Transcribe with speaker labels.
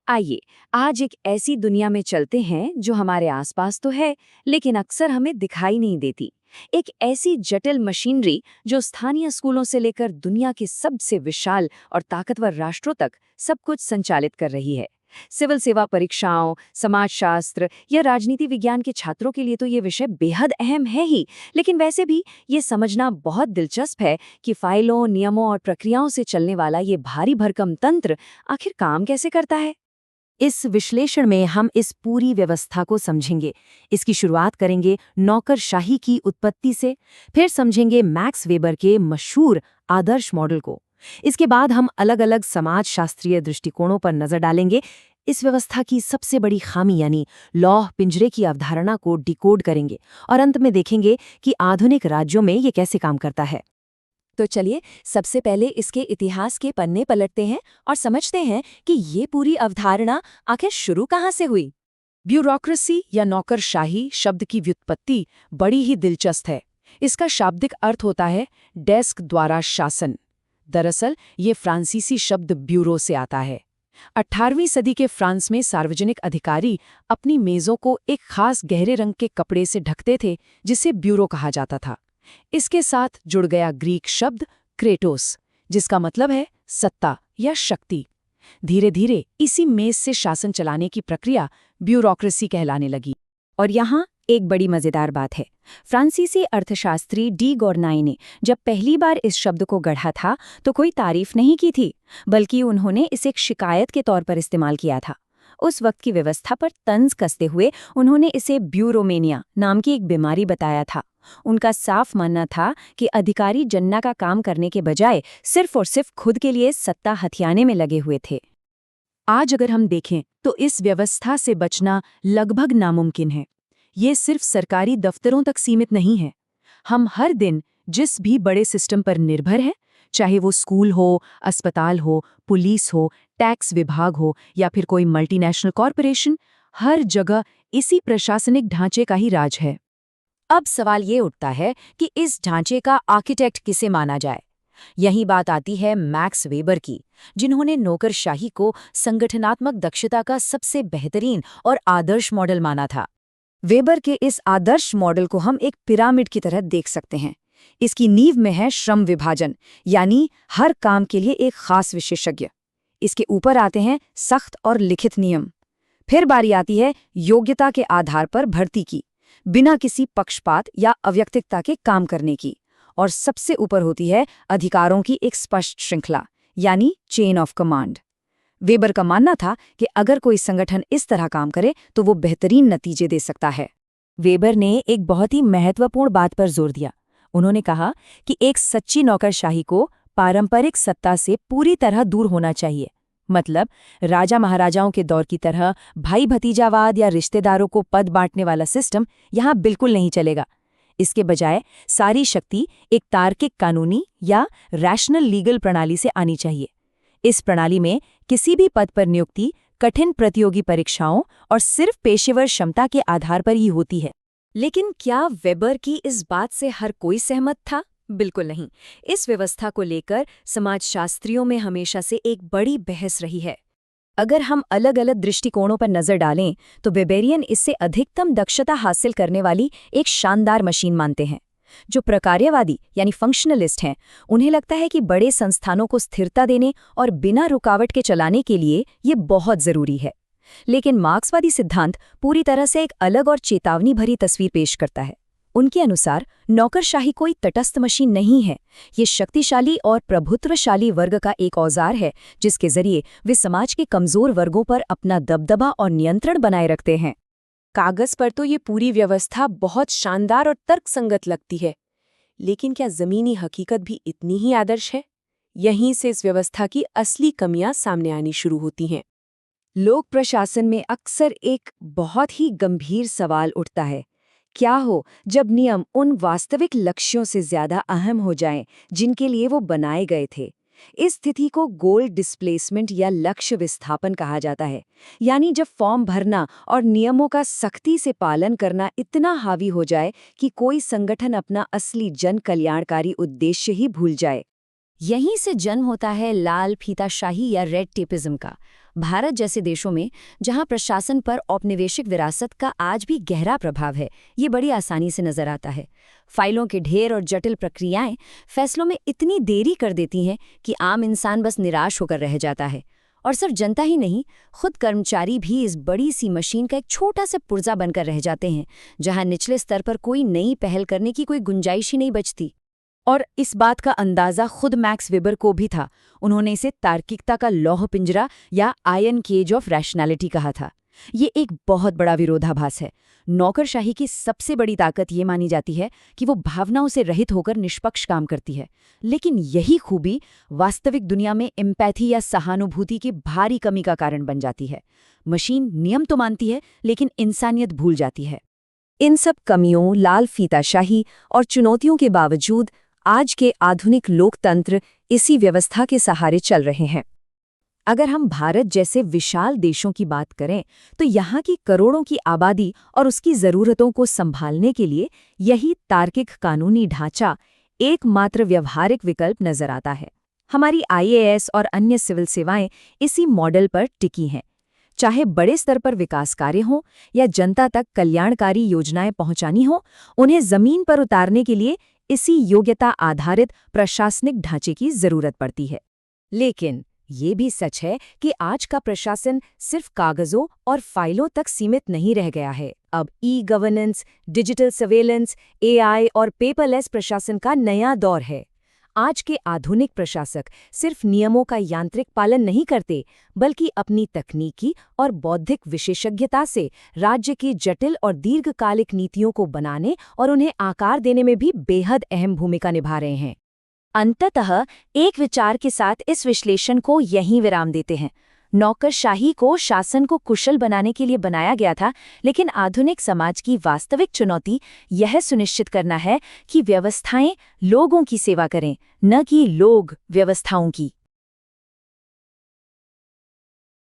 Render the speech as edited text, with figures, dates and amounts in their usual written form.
Speaker 1: आइए आज एक ऐसी दुनिया में चलते हैं जो हमारे आसपास तो है लेकिन अक्सर हमें दिखाई नहीं देती। एक ऐसी जटिल मशीनरी जो स्थानीय स्कूलों से लेकर दुनिया के सबसे विशाल और ताकतवर राष्ट्रों तक सब कुछ संचालित कर रही है। सिविल सेवा परीक्षाओं, समाजशास्त्र या राजनीति विज्ञान के छात्रों के लिए तो ये विषय बेहद अहम है ही, लेकिन वैसे भी ये समझना बहुत दिलचस्प है कि फाइलों, नियमों और प्रक्रियाओं से चलने वाला ये भारी भरकम तंत्र आखिर काम कैसे करता है।
Speaker 2: इस विश्लेषण में हम इस पूरी व्यवस्था को समझेंगे। इसकी शुरुआत करेंगे नौकरशाही की उत्पत्ति से, फिर समझेंगे मैक्स वेबर के मशहूर आदर्श मॉडल को। इसके बाद हम अलग-अलग समाजशास्त्रीय दृष्टिकोणों पर नजर डालेंगे। इस व्यवस्था की सबसे बड़ी खामी यानी लौह पिंजरे की अवधारणा को डिकोड करेंगे और अंत में देखेंगे कि आधुनिक राज्यों में ये कैसे काम करता है।
Speaker 1: तो चलिए सबसे पहले इसके इतिहास के पन्ने पलटते हैं और समझते हैं कि ये पूरी अवधारणा आखिर शुरू कहाँ से हुई। ब्यूरोक्रेसी या नौकरशाही शब्द की व्युत्पत्ति बड़ी ही दिलचस्प है। इसका शाब्दिक अर्थ होता है डेस्क द्वारा शासन। दरअसल ये फ्रांसीसी शब्द ब्यूरो से आता है। 18वीं सदी के फ्रांस में सार्वजनिक अधिकारी अपनी मेजों को एक खास गहरे रंग के कपड़े से ढकते थे जिसे ब्यूरो कहा जाता था। इसके साथ जुड़ गया ग्रीक शब्द क्रेटोस, जिसका मतलब है सत्ता या शक्ति। धीरे धीरे इसी मेज से शासन चलाने की प्रक्रिया ब्यूरोक्रेसी कहलाने लगी।
Speaker 2: और यहाँ एक बड़ी मजेदार बात है। फ्रांसीसी अर्थशास्त्री डी गोर्नाई ने जब पहली बार इस शब्द को गढ़ा था तो कोई तारीफ नहीं की थी, बल्कि उन्होंने इसे एक शिकायत के तौर पर इस्तेमाल किया था। उस वक्त की व्यवस्था पर तंज कसते हुए उन्होंने इसे ब्यूरोमेनिया नाम की एक बीमारी बताया था। उनका साफ मानना था कि अधिकारी जन्ना का काम करने के बजाय सिर्फ और सिर्फ खुद के लिए सत्ता हथियाने में लगे हुए थे।
Speaker 1: आज अगर हम देखें तो इस व्यवस्था से बचना लगभग नामुमकिन है। ये सिर्फ सरकारी दफ्तरों तक सीमित नहीं है। हम हर दिन जिस भी बड़े सिस्टम पर निर्भर हैं, चाहे वो स्कूल हो, अस्पताल हो, पुलिस हो, टैक्स विभाग हो या फिर कोई मल्टीनेशनल कॉरपोरेशन, हर जगह इसी प्रशासनिक ढांचे का ही राज है।
Speaker 2: अब सवाल ये उठता है कि इस ढांचे का आर्किटेक्ट किसे माना जाए। यही बात आती है मैक्स वेबर की, जिन्होंने नौकरशाही को संगठनात्मक दक्षता का सबसे बेहतरीन और आदर्श मॉडल माना था। वेबर के इस आदर्श मॉडल को हम एक पिरामिड की तरह देख सकते हैं। इसकी नींव में है श्रम विभाजन, यानी हर काम के लिए एक खास विशेषज्ञ। इसके ऊपर आते हैं सख्त और लिखित नियम। फिर बारी आती है योग्यता के आधार पर भर्ती की, बिना किसी पक्षपात या अव्यक्तिकता के काम करने की। और सबसे ऊपर होती है अधिकारों की एक स्पष्ट श्रृंखला, यानी चेन ऑफ कमांड। वेबर का मानना था कि अगर कोई संगठन इस तरह काम करे तो वो बेहतरीन नतीजे दे सकता है। वेबर ने एक बहुत ही महत्वपूर्ण बात पर जोर दिया। उन्होंने कहा कि एक सच्ची नौकरशाही को पारंपरिक सत्ता से पूरी तरह दूर होना चाहिए। मतलब राजा महाराजाओं के दौर की तरह भाई भतीजावाद या रिश्तेदारों को पद बांटने वाला सिस्टम यहाँ बिल्कुल नहीं चलेगा। इसके बजाय सारी शक्ति एक तार्किक कानूनी या रैशनल लीगल प्रणाली से आनी चाहिए। इस प्रणाली में किसी भी पद पर नियुक्ति कठिन प्रतियोगी परीक्षाओं और सिर्फ पेशेवर क्षमता के आधार पर ही होती है। लेकिन क्या वेबर की इस बात से हर कोई सहमत था? बिल्कुल नहीं। इस व्यवस्था को लेकर समाजशास्त्रियों में हमेशा से एक बड़ी बहस रही है। अगर हम अलग अलग दृष्टिकोणों पर नजर डालें तो वेबेरियन इससे अधिकतम दक्षता हासिल करने वाली एक शानदार मशीन मानते हैं। जो प्रकार्यवादी यानी फंक्शनलिस्ट हैं, उन्हें लगता है कि बड़े संस्थानों को स्थिरता देने और बिना रुकावट के चलाने के लिए ये बहुत जरूरी है। लेकिन मार्क्सवादी सिद्धांत पूरी तरह से एक अलग और चेतावनी भरी तस्वीर पेश करता है। उनके अनुसार नौकरशाही कोई तटस्थ मशीन नहीं है। ये शक्तिशाली और प्रभुत्वशाली वर्ग का एक औजार है जिसके जरिए वे समाज के कमजोर वर्गों पर अपना दबदबा और नियंत्रण बनाए रखते हैं।
Speaker 1: कागज पर तो ये पूरी व्यवस्था बहुत शानदार और तर्कसंगत लगती है, लेकिन क्या जमीनी हकीकत भी इतनी ही आदर्श है? यहीं से इस व्यवस्था की असली कमियां सामने आनी शुरू होती हैं। लोक प्रशासन में अक्सर एक बहुत ही गंभीर सवाल उठता है, क्या हो जब नियम उन वास्तविक लक्ष्यों से ज्यादा अहम हो जाएं जिनके लिए वो बनाए गए थे। इस स्थिति को गोल डिस्प्लेसमेंट या लक्ष्य विस्थापन कहा जाता है, यानी जब फॉर्म भरना और नियमों का सख्ती से पालन करना इतना हावी हो जाए कि कोई संगठन अपना असली जन कल्याणकारी उद्देश्य ही भूल जाए।
Speaker 2: यहीं से जन्म होता है लाल फीताशाही या रेड टेपिज्म का। भारत जैसे देशों में जहां प्रशासन पर औपनिवेशिक विरासत का आज भी गहरा प्रभाव है, ये बड़ी आसानी से नजर आता है। फाइलों के ढेर और जटिल प्रक्रियाएं फैसलों में इतनी देरी कर देती हैं कि आम इंसान बस निराश होकर रह जाता है। और सिर्फ जनता ही नहीं, खुद कर्मचारी भी इस बड़ी सी मशीन का एक छोटा सा पुर्जा बनकर रह जाते हैं, जहां निचले स्तर पर कोई नई पहल करने की कोई गुंजाइश ही नहीं बचती। और इस बात का अंदाजा खुद मैक्स वेबर को भी था। उन्होंने इसे तार्किकता का लौह पिंजरा या आयरन केज ऑफ रैशनैलिटी कहा था। ये एक बहुत बड़ा विरोधाभास है। नौकरशाही की सबसे बड़ी ताकत ये मानी जाती है कि वो भावनाओं से रहित होकर निष्पक्ष काम करती है, लेकिन यही खूबी वास्तविक दुनिया में एम्पैथी या सहानुभूति की भारी कमी का कारण बन जाती है। मशीन नियम तो मानती है, लेकिन इंसानियत भूल जाती है।
Speaker 1: इन सब कमियों, लाल फीताशाही और चुनौतियों के बावजूद आज के आधुनिक लोकतंत्र इसी व्यवस्था के सहारे चल रहे हैं।
Speaker 2: अगर हम भारत जैसे विशाल देशों की बात करें तो यहाँ की करोड़ों की आबादी और उसकी ज़रूरतों को संभालने के लिए यही तार्किक कानूनी ढांचा एकमात्र व्यवहारिक विकल्प नजर आता है। हमारी IAS और अन्य सिविल सेवाएं इसी मॉडल पर टिकी हैं। चाहे बड़े स्तर पर विकास कार्य हों या जनता तक कल्याणकारी योजनाएं पहुंचानी हो, उन्हें जमीन पर उतारने के लिए इसी योग्यता आधारित प्रशासनिक ढांचे की जरूरत पड़ती है। लेकिन ये भी सच है कि आज का प्रशासन सिर्फ कागजों और फाइलों तक सीमित नहीं रह गया है। अब ई-गवर्नेंस, डिजिटल सर्वेलेंस, AI और पेपरलेस प्रशासन का नया दौर है। आज के आधुनिक प्रशासक सिर्फ नियमों का यांत्रिक पालन नहीं करते, बल्कि अपनी तकनीकी और बौद्धिक विशेषज्ञता से राज्य की जटिल और दीर्घकालिक नीतियों को बनाने और उन्हें आकार देने में भी बेहद अहम भूमिका निभा रहे हैं।
Speaker 1: अंततः एक विचार के साथ इस विश्लेषण को यहीं विराम देते हैं। नौकरशाही को शासन को कुशल बनाने के लिए बनाया गया था, लेकिन आधुनिक समाज की वास्तविक चुनौती यह सुनिश्चित करना है कि व्यवस्थाएं लोगों की सेवा करें, न कि लोग व्यवस्थाओं की।